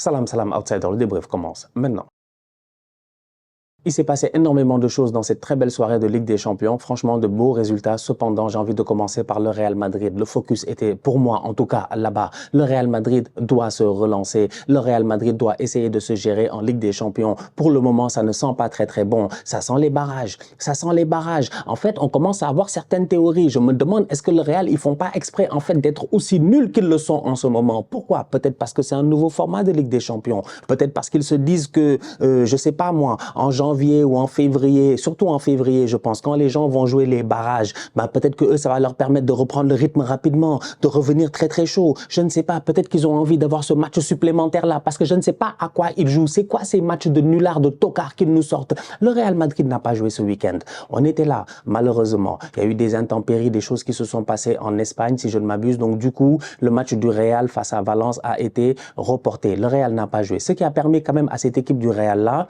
Salam, salam, outsider, le débrief commence maintenant. Il s'est passé énormément de choses dans cette très belle soirée de Ligue des Champions. Franchement, de beaux résultats. Cependant, j'ai envie de commencer par le Real Madrid. Le focus était, pour moi, en tout cas, là-bas. Le Real Madrid doit se relancer. Le Real Madrid doit essayer de se gérer en Ligue des Champions. Pour le moment, ça ne sent pas très, très bon. Ça sent les barrages. Ça sent les barrages. En fait, on commence à avoir certaines théories. Je me demande, est-ce que le Real, ils font pas exprès, en fait, d'être aussi nuls qu'ils le sont en ce moment? Pourquoi? Peut-être parce que c'est un nouveau format de Ligue des Champions. Peut-être parce qu'ils se disent que, je sais pas moi, en janvier ou en février, surtout en février, je pense, quand les gens vont jouer les barrages, ben peut-être que eux, ça va leur permettre de reprendre le rythme rapidement, de revenir très très chaud. Je ne sais pas, peut-être qu'ils ont envie d'avoir ce match supplémentaire là, parce que je ne sais pas à quoi ils jouent. C'est quoi ces matchs de nullards, de tocards qu'ils nous sortent? Le Real Madrid n'a pas joué ce week-end. On était là, malheureusement. Il y a eu des intempéries, des choses qui se sont passées en Espagne, si je ne m'abuse. Donc du coup, le match du Real face à Valence a été reporté. Le Real n'a pas joué. Ce qui a permis quand même à cette équipe du Real là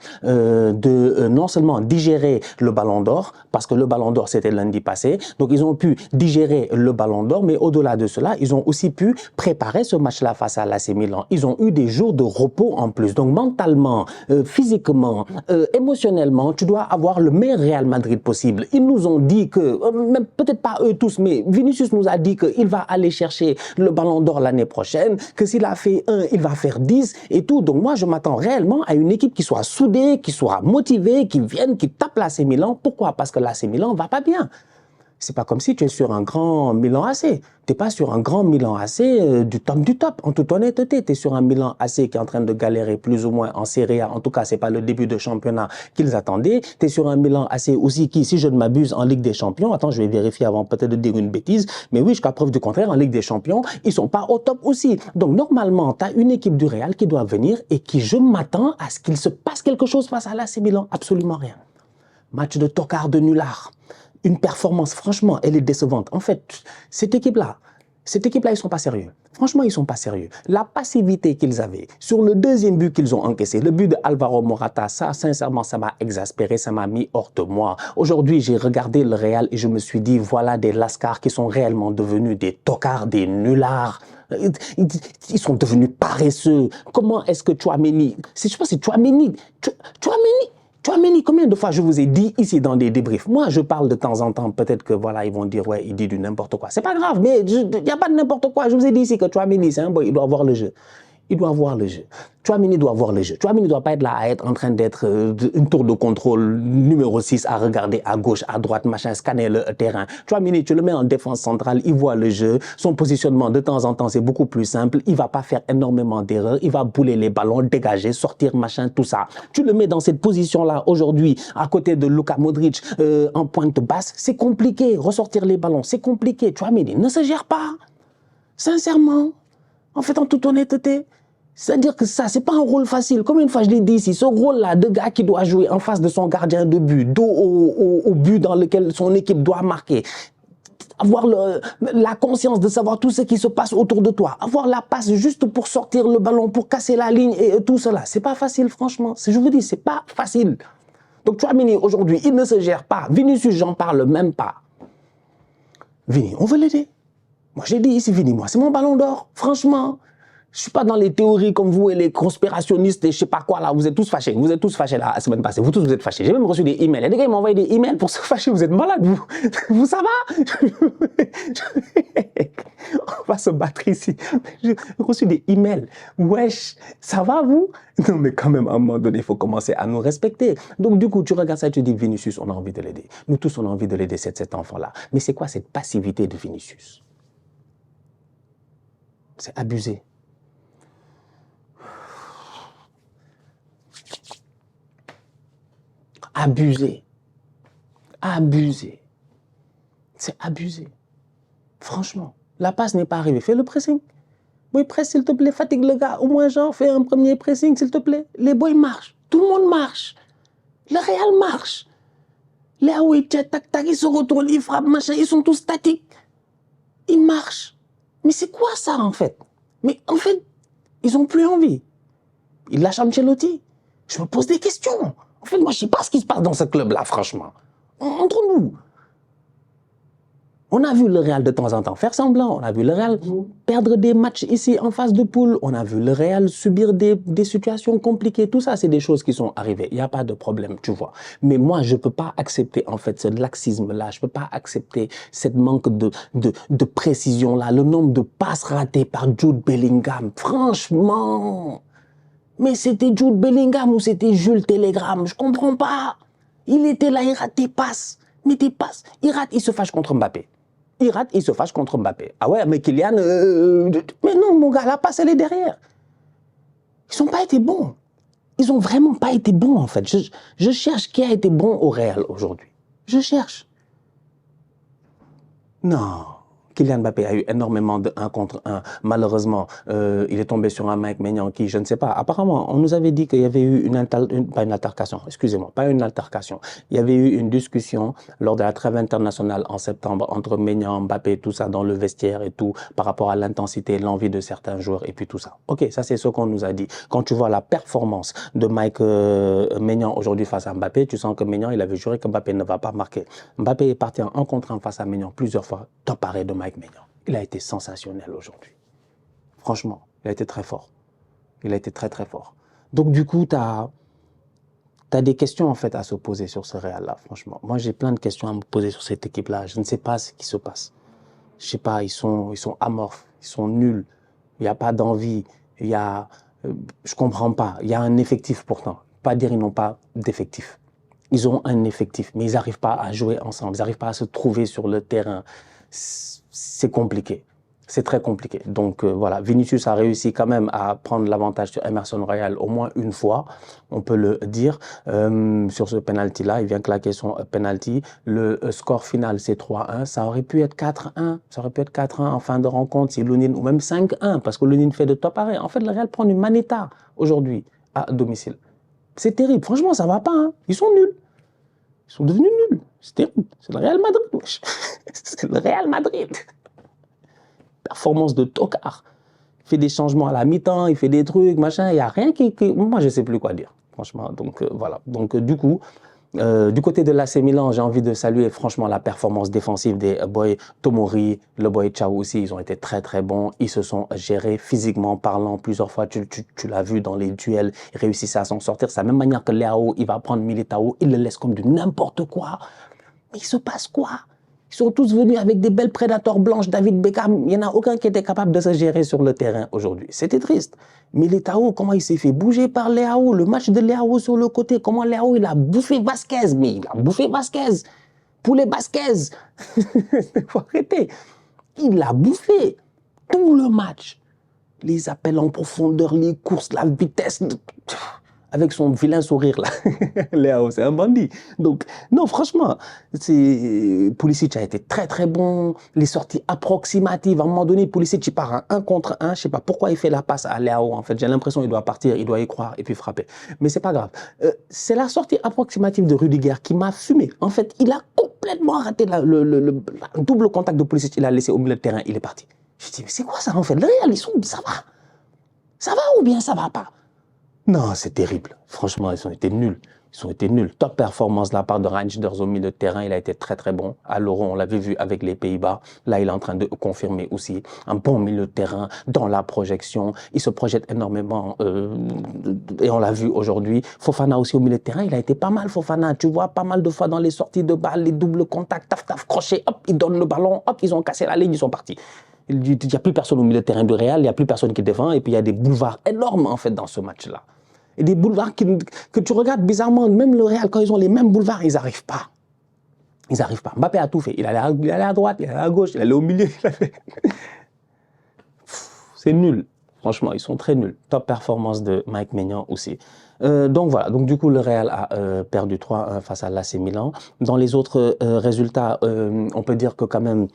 non seulement digérer le Ballon d'Or, parce que le Ballon d'Or c'était lundi passé, donc ils ont pu digérer le Ballon d'Or, mais au-delà de cela, ils ont aussi pu préparer ce match-là face à l'AC Milan. Ils ont eu des jours de repos en plus. Donc mentalement, physiquement, émotionnellement, tu dois avoir le meilleur Real Madrid possible. Ils nous ont dit que, même peut-être pas eux tous, mais Vinicius nous a dit qu'il va aller chercher le Ballon d'Or l'année prochaine, que s'il a fait 1, il va faire 10 et tout. Donc moi, je m'attends réellement à une équipe qui soit soudée, qui soit motivée, qui viennent, qui tapent l'AC Milan. Pourquoi? Parce que l'AC Milan va pas bien. C'est pas comme si tu es sur un grand Milan AC. T'es pas sur un grand Milan AC du top du top. En toute honnêteté, tu es sur un Milan AC qui est en train de galérer plus ou moins en Serie A. En tout cas, c'est pas le début de championnat qu'ils attendaient. Tu es sur un Milan AC aussi qui, si je ne m'abuse, en Ligue des Champions. Attends, je vais vérifier avant peut-être de dire une bêtise. Mais oui, jusqu'à preuve du contraire, en Ligue des Champions, ils sont pas au top aussi. Donc normalement, tu as une équipe du Real qui doit venir et qui, je m'attends à ce qu'il se passe quelque chose face à l'AC Milan. Absolument rien. Match de tocard, de nullard. Une performance, franchement, elle est décevante. En fait, cette équipe-là, ils sont pas sérieux. Franchement, ils sont pas sérieux. La passivité qu'ils avaient sur le deuxième but qu'ils ont encaissé, le but de Alvaro Morata, ça, sincèrement, ça m'a exaspéré, ça m'a mis hors de moi. Aujourd'hui, j'ai regardé le Real et je me suis dit, voilà des lascars qui sont réellement devenus des tocards, des nullards. Ils sont devenus paresseux. Comment est-ce que Tchouaméni, je sais pas si Tchouaméni, combien de fois je vous ai dit ici dans des débriefs? Moi, je parle de temps en temps, peut-être que voilà, ils vont dire, ouais, il dit du n'importe quoi. C'est pas grave, mais il n'y a pas de n'importe quoi. Je vous ai dit ici que Tchouaméni, c'est un boy, il doit avoir le jeu. Il doit voir le jeu. Tchouaméni doit voir le jeu. Tchouaméni ne doit pas être là à être en train d'être une tour de contrôle numéro 6 à regarder à gauche, à droite, machin, scanner le terrain. Tchouaméni, tu le mets en défense centrale, il voit le jeu. Son positionnement, de temps en temps, c'est beaucoup plus simple. Il va pas faire énormément d'erreurs. Il va bouler les ballons, dégager, sortir, machin, tout ça. Tu le mets dans cette position-là aujourd'hui, à côté de Luka Modric, en pointe basse. C'est compliqué. Ressortir les ballons, c'est compliqué. Tchouaméni ne se gère pas. Sincèrement. En fait, en toute honnêteté, c'est-à-dire que ça, c'est pas un rôle facile. Combien de fois je l'ai dit ici, ce rôle-là de gars qui doit jouer en face de son gardien de but, dos au but dans lequel son équipe doit marquer, avoir la conscience de savoir tout ce qui se passe autour de toi, avoir la passe juste pour sortir le ballon, pour casser la ligne et tout cela. C'est pas facile, franchement. Je vous dis, c'est pas facile. Donc, Tchouaméni, aujourd'hui, il ne se gère pas. Vinicius, j'en parle même pas. Vini, on veut l'aider. Moi, j'ai dit ici, Vini, moi, c'est mon ballon d'or. Franchement, je suis pas dans les théories comme vous et les conspirationnistes et je sais pas quoi là. Vous êtes tous fâchés. Vous êtes tous fâchés là, la semaine passée. Vous tous, vous êtes fâchés. J'ai même reçu des emails. Il y a des gars, ils m'ont envoyé des emails pour se fâcher. Vous êtes malades, vous. Vous, ça va? On va se battre ici. J'ai reçu des emails. Wesh, ça va, vous? Non, mais quand même, à un moment donné, il faut commencer à nous respecter. Donc, du coup, tu regardes ça et tu dis, Vinicius, on a envie de l'aider. Nous tous, on a envie de l'aider, cet enfant-là. Mais c'est quoi cette passivité de Vinicius? C'est abusé. Abusé. Abusé. C'est abusé. Franchement, la passe n'est pas arrivée. Fais le pressing. Oui, presse, s'il te plaît. Fatigue le gars. Au moins, genre, fais un premier pressing, s'il te plaît. Les boys marchent. Tout le monde marche. Le Real marche. Les Aoué, tac, tac, ils se retournent, ils frappent, machin. Ils sont tous statiques. Ils marchent. Mais c'est quoi ça, en fait? Mais en fait, ils n'ont plus envie. Ils lâchent Ancelotti. Je me pose des questions. En fait, moi, je ne sais pas ce qui se passe dans ce club-là, franchement. Entre nous. On a vu le Real de temps en temps faire semblant, on a vu le Real perdre des matchs ici en phase de poule, on a vu le Real subir des situations compliquées, tout ça c'est des choses qui sont arrivées, il n'y a pas de problème, tu vois. Mais moi je ne peux pas accepter en fait ce laxisme-là, je ne peux pas accepter cette manque de précision-là, le nombre de passes ratées par Jude Bellingham, franchement. Mais c'était Jude Bellingham ou c'était Jules Telegram, je ne comprends pas. Il était là, il rate des passes, mais des passes, il rate, il se fâche contre Mbappé. Il rate, il se fâche contre Mbappé. Ah ouais, mais Kylian... mais non, mon gars, la passe, elle est derrière. Ils n'ont pas été bons. Ils n'ont vraiment pas été bons, en fait. Je cherche qui a été bon au Real aujourd'hui. Je cherche. Non. Kylian Mbappé a eu énormément de 1 contre 1. Malheureusement, il est tombé sur un Mike Maignan qui, je ne sais pas, apparemment, on nous avait dit qu'il y avait eu pas une altercation, excusez-moi, pas une altercation. Il y avait eu une discussion lors de la trêve internationale en septembre entre Maignan, Mbappé, tout ça dans le vestiaire et tout, par rapport à l'intensité, l'envie de certains joueurs et puis tout ça. Ok, ça c'est ce qu'on nous a dit. Quand tu vois la performance de Mike Maignan aujourd'hui face à Mbappé, tu sens que Maignan, il avait juré que Mbappé ne va pas marquer. Mbappé est parti en 1 contre 1 face à Maignan plusieurs fois. Top arrêt de Mike Maignan. Il a été sensationnel aujourd'hui. Franchement, il a été très fort. Il a été très très fort. Donc du coup, tu as des questions en fait à se poser sur ce Real-là, franchement. Moi, j'ai plein de questions à me poser sur cette équipe-là. Je ne sais pas ce qui se passe. Je ne sais pas, ils sont amorphes, ils sont nuls. Il n'y a pas d'envie. Il y a, je ne comprends pas. Il y a un effectif pourtant. Pas dire ils n'ont pas d'effectif. Ils ont un effectif, mais ils n'arrivent pas à jouer ensemble. Ils n'arrivent pas à se trouver sur le terrain. C'est compliqué. C'est très compliqué. Donc voilà, Vinicius a réussi quand même à prendre l'avantage sur Emerson Royal au moins une fois, on peut le dire, sur ce penalty-là. Il vient claquer son penalty. Le score final, c'est 3-1. Ça aurait pu être 4-1. Ça aurait pu être 4-1 en fin de rencontre si Lunin, ou même 5-1, parce que Lunin fait de top arrêt. En fait, le Real prend une manetta aujourd'hui à domicile. C'est terrible. Franchement, ça ne va pas. Hein. Ils sont nuls. Ils sont devenus nuls. C'est terrible. C'est le Real Madrid. C'est le Real Madrid. Performance de tocard. Il fait des changements à la mi-temps, il fait des trucs, machin. Il n'y a rien qui... Moi, je ne sais plus quoi dire, franchement. Donc, voilà. Donc, du coup, du côté de l'AC Milan, j'ai envie de saluer franchement la performance défensive des boys Tomori, le boy Thiaw aussi. Ils ont été très, très bons. Ils se sont gérés physiquement parlant plusieurs fois. Tu l'as vu dans les duels. Ils réussissaient à s'en sortir. C'est la même manière que Leao, il va prendre Militao. Il le laisse comme du n'importe quoi. Mais il se passe quoi? Ils sont tous venus avec des belles prédateurs blanches, David Beckham. Il n'y en a aucun qui était capable de se gérer sur le terrain aujourd'hui. C'était triste. Militao, comment il s'est fait bouger par Leao? Le match de Leao sur le côté. Comment Leao, il a bouffé Vasquez. Mais il a bouffé Vasquez. Poulet Vasquez. Il faut arrêter. Il l'a bouffé. Tout le match. Les appels en profondeur, les courses, la vitesse. Avec son vilain sourire là. Léo, c'est un bandit. Donc, non, franchement, Pulisic a été très très bon. Les sorties approximatives. À un moment donné, Pulisic, il part en 1 contre 1. Je ne sais pas pourquoi il fait la passe à Léo. En fait, j'ai l'impression qu'il doit partir, il doit y croire et puis frapper. Mais c'est pas grave. C'est la sortie approximative de Rudiger qui m'a fumé. En fait, il a complètement raté le double contact de Pulisic. Il a laissé au milieu de terrain, il est parti. Je dis, mais c'est quoi ça en fait? Le Real, ça va. Ça va ou bien ça va pas? Non, c'est terrible. Franchement, ils ont été nuls. Ils ont été nuls. Top performance de la part de Reinders au milieu de terrain. Il a été très, très bon. À l'Euro, on l'avait vu avec les Pays-Bas. Là, il est en train de confirmer aussi un bon milieu de terrain dans la projection. Il se projette énormément et on l'a vu aujourd'hui. Fofana aussi au milieu de terrain. Il a été pas mal, Fofana. Tu vois, pas mal de fois dans les sorties de balles, les doubles contacts, taf, taf, crochet, hop, ils donnent le ballon, hop, ils ont cassé la ligne, ils sont partis. Il n'y a plus personne au milieu de terrain de Real, il n'y a plus personne qui défend, et puis il y a des boulevards énormes en fait dans ce match-là. Et des boulevards que tu regardes bizarrement, même le Real, quand ils ont les mêmes boulevards, ils n'arrivent pas. Ils n'arrivent pas. Mbappé a tout fait. Il allait à droite, il allait à gauche, il allait au milieu. C'est nul. Franchement, ils sont très nuls. Top performance de Mike Maignan aussi. Donc voilà, donc du coup le Real a perdu 3-1 face à l'AC Milan. Dans les autres résultats, on peut dire que quand même,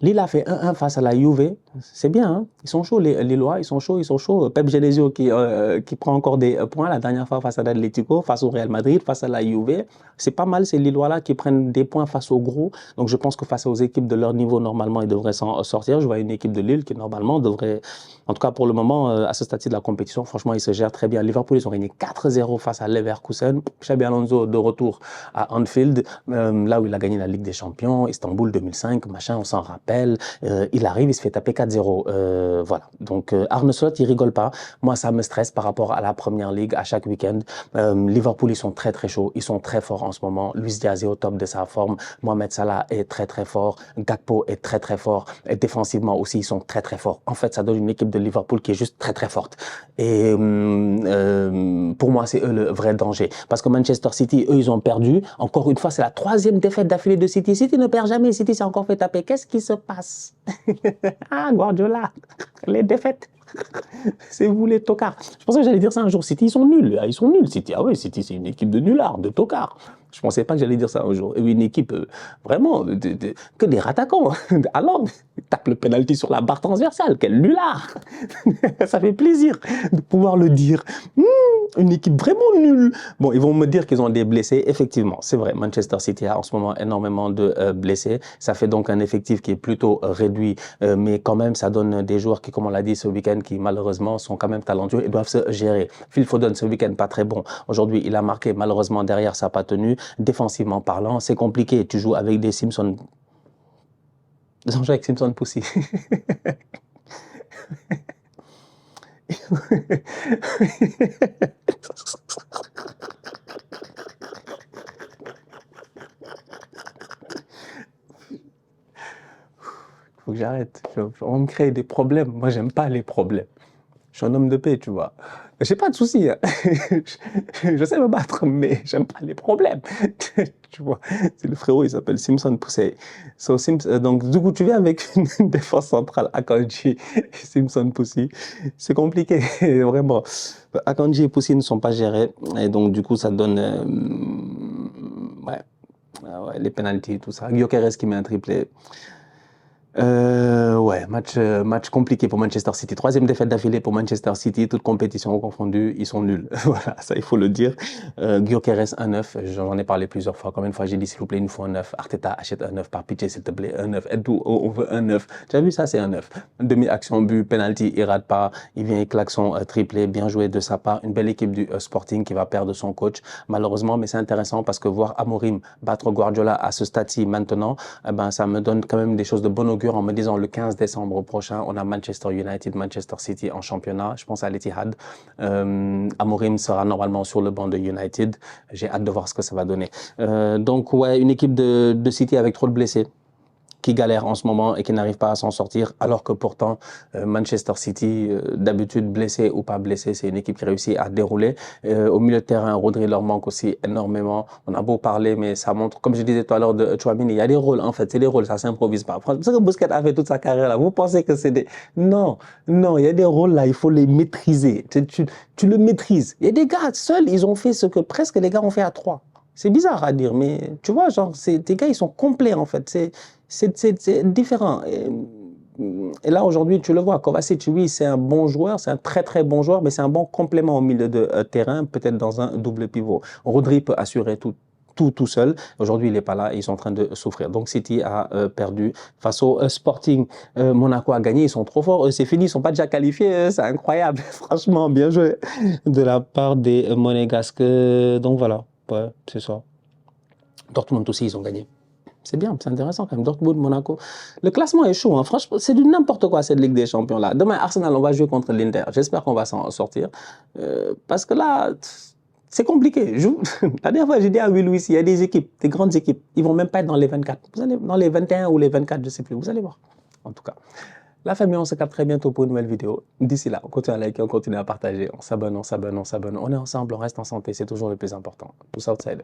Lille a fait 1-1 face à la Juve. C'est bien, hein, ils sont chauds, les Lillois, ils sont chauds. Pep Genesio qui prend encore des points la dernière fois face à l'Atlético, face au Real Madrid, face à la Juve. C'est pas mal ces Lillois-là qui prennent des points face aux gros. Donc je pense que face aux équipes de leur niveau, normalement, ils devraient s'en sortir. Je vois une équipe de Lille qui, normalement, devrait En tout cas, pour le moment, à ce stade de la compétition, franchement, ils se gèrent très bien. Liverpool, ils ont gagné 4-0 face à Leverkusen. Xabi Alonso de retour à Anfield, là où il a gagné la Ligue des Champions, Istanbul 2005, machin, on s'en rappelle. Il arrive, il se fait taper 4-0. Voilà. Donc, Arne Slot, il rigole pas. Moi, ça me stresse par rapport à la Première Ligue à chaque week-end. Liverpool, ils sont très, très chauds. Ils sont très forts en ce moment. Luis Diaz est au top de sa forme. Mohamed Salah est très, très fort. Gakpo est très, très fort. Et défensivement aussi, ils sont très, très forts. En fait, ça donne une équipe de Liverpool qui est juste très, très forte. Et pour moi, c'est eux le vrai danger. Parce que Manchester City, eux, ils ont perdu. Encore une fois, c'est la 3e défaite d'affilée de City. City ne perd jamais. City s'est encore fait taper. Qu'est-ce qui se passe? Ah, Guardiola, les défaites. C'est vous les tocards. Je pensais que j'allais dire ça un jour. City, ils sont nuls. Ils sont nuls, City. Ah oui, City, c'est une équipe de nullards, de tocards. Je pensais pas que j'allais dire ça un jour. Et une équipe vraiment que des rattaquants. Alors, tape le penalty sur la barre transversale. Quel nullard. Ça fait plaisir de pouvoir le dire. Une équipe vraiment nulle. Bon, ils vont me dire qu'ils ont des blessés. Effectivement, c'est vrai. Manchester City a en ce moment énormément de blessés. Ça fait donc un effectif qui est plutôt réduit. Mais quand même, ça donne des joueurs qui, comme on l'a dit ce week-end, qui malheureusement sont quand même talentueux et doivent se gérer. Phil Foden, ce week-end, pas très bon. Aujourd'hui, il a marqué. Malheureusement, derrière, ça n'a pas tenu. Défensivement parlant, c'est compliqué. Tu joues avec des Simpson. Ils ont joué avec Simpson Pussy. Faut que j'arrête. On me crée des problèmes. Moi, j'aime pas les problèmes. Je suis un homme de paix, tu vois. J'ai pas de soucis. Hein. Je sais me battre, mais j'aime pas les problèmes. Tu vois. C'est le frérot, il s'appelle Simpson Pussy. Donc, du coup, tu viens avec une défense centrale, Akanji et Simpson Pussy. C'est compliqué, vraiment. Akanji et Pussy ne sont pas gérés. Et donc, du coup, ça donne... ouais, les pénaltys, tout ça. Gyökeres qui met un triplé. Ouais, match compliqué pour Manchester City. 3e défaite d'affilée pour Manchester City, toutes compétitions confondues, ils sont nuls. Voilà, ça il faut le dire. Gyökeres 1-9, j'en ai parlé plusieurs fois. Combien de fois j'ai dit s'il vous plaît, une fois un 9. Arteta achète un 9 par pitié s'il te plaît, un 9. Aide-nous, on veut un 9. Tu as vu ça, c'est un 9. Demi-action, but, penalty, il rate pas. Il vient, il claque son triplé, bien joué de sa part. Une belle équipe du Sporting qui va perdre son coach, malheureusement, mais c'est intéressant parce que voir Amorim battre Guardiola à ce stade-ci maintenant, eh ben, ça me donne quand même des choses de bon augure en me disant le 15 décembre prochain, on a Manchester United, Manchester City en championnat, je pense à l'Etihad. Amorim sera normalement sur le banc de United. J'ai hâte de voir ce que ça va donner. Donc, ouais, une équipe de City avec trop de blessés qui galère en ce moment et qui n'arrive pas à s'en sortir, alors que pourtant Manchester City, d'habitude blessé ou pas blessé, c'est une équipe qui réussit à dérouler. Au milieu de terrain, Rodri leur manque aussi énormément. On a beau parler, mais ça montre, comme je disais tout à l'heure de Tchouaméni, il y a des rôles en fait, c'est des rôles, ça s'improvise pas. C'est ce que Busquets a fait toute sa carrière là. Vous pensez que c'est des... Non, non, il y a des rôles là, il faut les maîtriser. Tu le maîtrises. Il y a des gars seuls, ils ont fait ce que presque les gars ont fait à 3. C'est bizarre à dire, mais tu vois, genre, tes gars, ils sont complets en fait. C'est différent. Et là, aujourd'hui, tu le vois, Kovacic, oui, c'est un bon joueur, c'est un très très bon joueur, mais c'est un bon complément au milieu de terrain, peut-être dans un double pivot. Rodri peut assurer tout seul. Aujourd'hui, il n'est pas là et ils sont en train de souffrir. Donc, City a perdu face au Sporting. Monaco a gagné, ils sont trop forts. C'est fini, ils ne sont pas déjà qualifiés. C'est incroyable. Franchement, bien joué de la part des Monégasques. Donc, voilà, ouais, c'est ça. Dortmund aussi, ils ont gagné. C'est bien, c'est intéressant quand même. Dortmund, Monaco. Le classement est chaud, hein. Franchement, c'est du n'importe quoi cette Ligue des Champions là. Demain, Arsenal, on va jouer contre l'Inter. J'espère qu'on va s'en sortir. Parce que là, c'est compliqué. La dernière fois, j'ai dit à Will Louis, il y a des équipes, des grandes équipes. Ils vont même pas être dans les 24. Vous allez dans les 21 ou les 24, je sais plus. Vous allez voir. En tout cas. La famille, on se capte très bientôt pour une nouvelle vidéo. D'ici là, on continue à liker, on continue à partager. On s'abonne, on s'abonne, on s'abonne. On est ensemble, on reste en santé. C'est toujours le plus important. Tous outside.